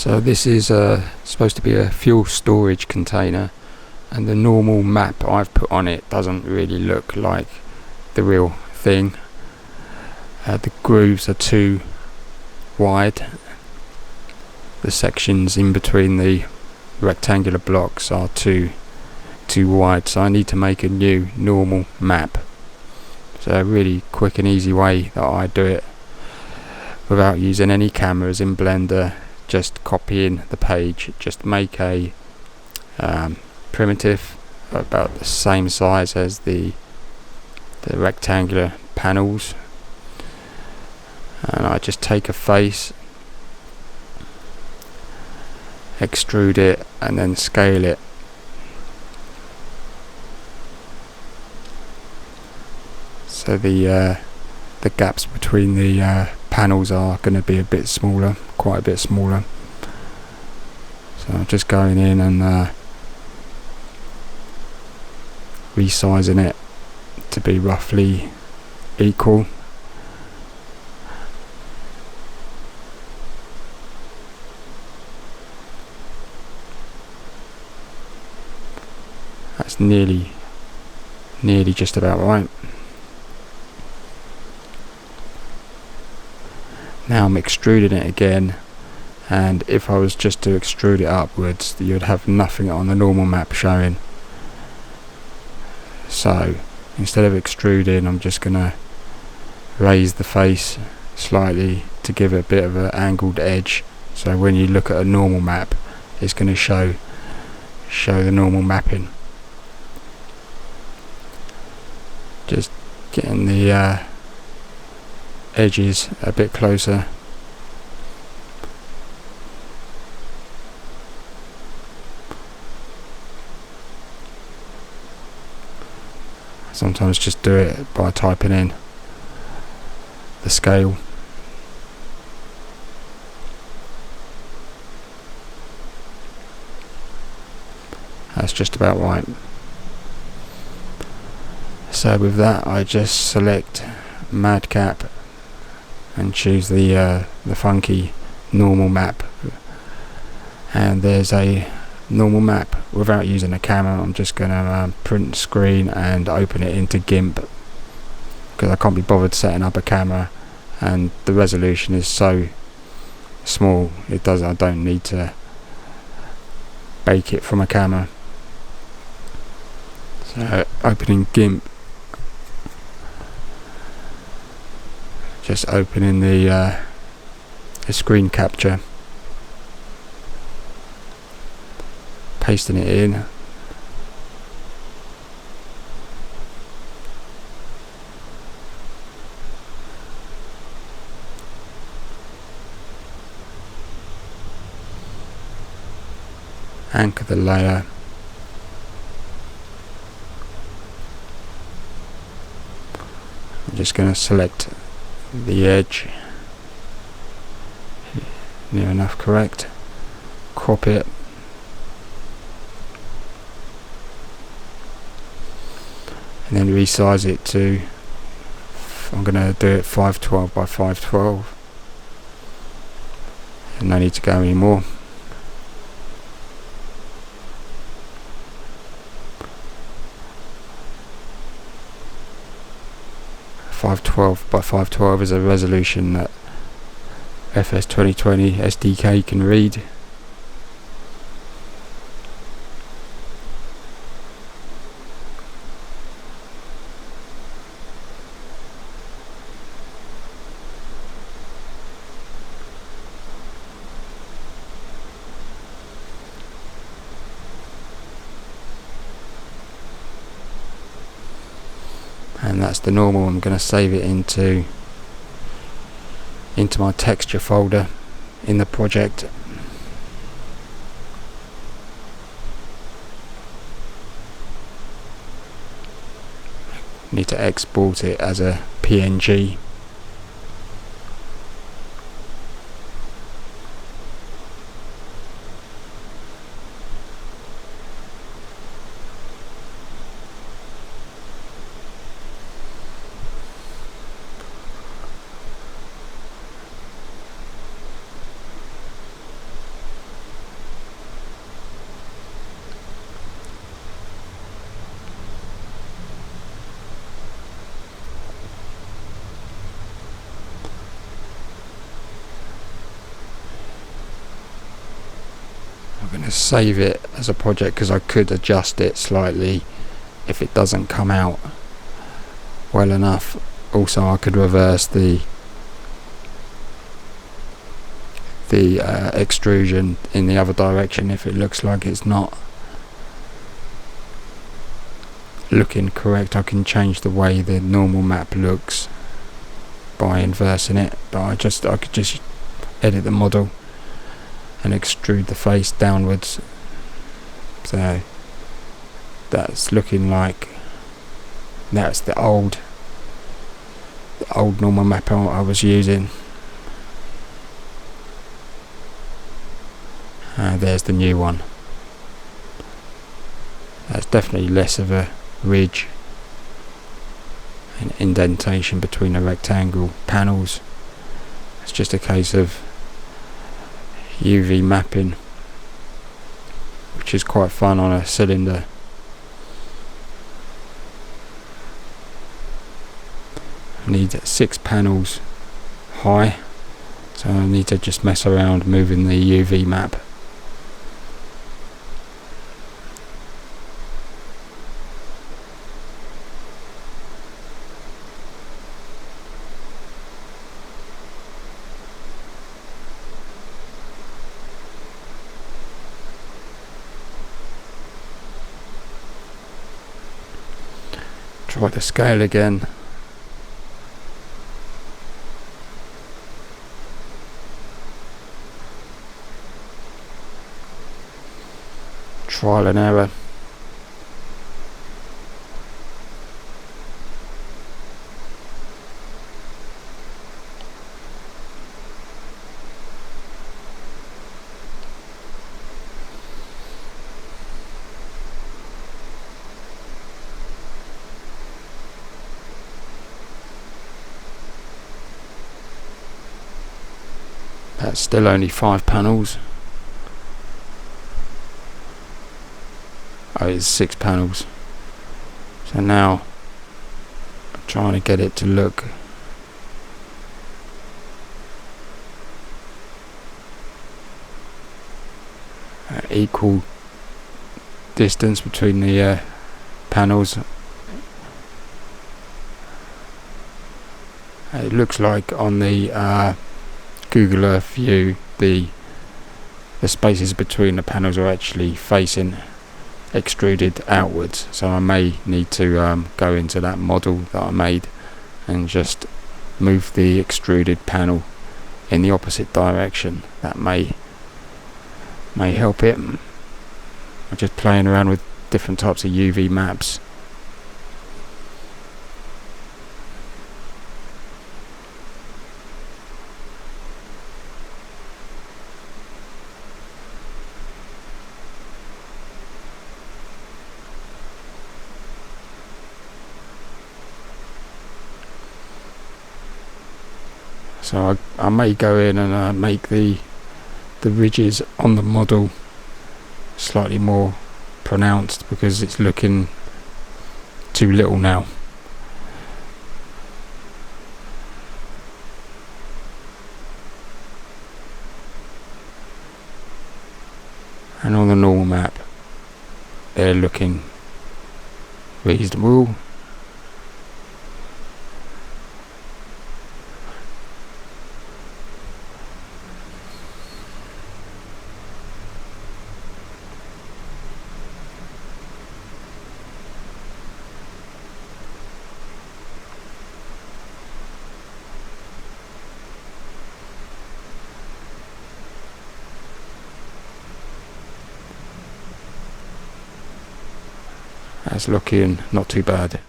So this is supposed to be a fuel storage container, and the normal map I've put on it doesn't really look like the real thing. The grooves are too wide. The sections in between the rectangular blocks are too wide, so I need to make a new normal map. So a really quick and easy way that I do it without using any cameras in Blender, just copying the page, just make a primitive about the same size as the rectangular panels, and I just take a face, extrude it, and then scale it. So the gaps between the panels are going to be a bit smaller, quite a bit smaller. So I'm just going in and resizing it to be roughly equal. That's nearly just about right. Now I'm extruding it again, and if I was just to extrude it upwards, you'd have nothing on the normal map showing. So instead of extruding, I'm just gonna raise the face slightly to give it a bit of an angled edge, so when you look at a normal map, it's going to show the normal mapping. Just getting the edges a bit closer. Sometimes just do it by typing in the scale. That's just about right. So with that, I just select Madcap and choose the funky normal map, and there's a normal map without using a camera. I'm just going to print screen and open it into GIMP, because I can't be bothered setting up a camera, and the resolution is so small I don't need to bake it from a camera. So opening GIMP, just opening the screen capture, pasting it in, anchor the layer, I'm just going to select the edge, near enough correct, crop it, and then resize it to, I'm going to do it 512 by 512, and no need to go any more. .512 by 512 is a resolution that FS 2020 SDK can read. And that's the normal. I'm going to save it into my texture folder in the project. Need to export it as a PNG. save it as a project because I could adjust it slightly if it doesn't come out well enough. Also, I could reverse the extrusion in the other direction if it looks like it's not looking correct. I can change the way the normal map looks by inversing it, but I could just edit the model and extrude the face downwards. So that's looking like that's the old normal map I was using. There's the new one. That's definitely less of a ridge and indentation between the rectangle panels. It's just a case of UV mapping, which is quite fun on a cylinder. I need 6 panels high, so I need to just mess around moving the UV map. Try the scale again. Trial and error. That's still only 5 panels. Oh, it's 6 panels. So now I'm trying to get it to look equal distance between the panels. It looks like on the Google Earth view the spaces between the panels are actually facing extruded outwards, so I may need to go into that model that I made and just move the extruded panel in the opposite direction. That may help it. I'm just playing around with different types of UV maps. So I may go in and make the ridges on the model slightly more pronounced because it's looking too little now. And on the normal map they're looking reasonable. That's looking not too bad.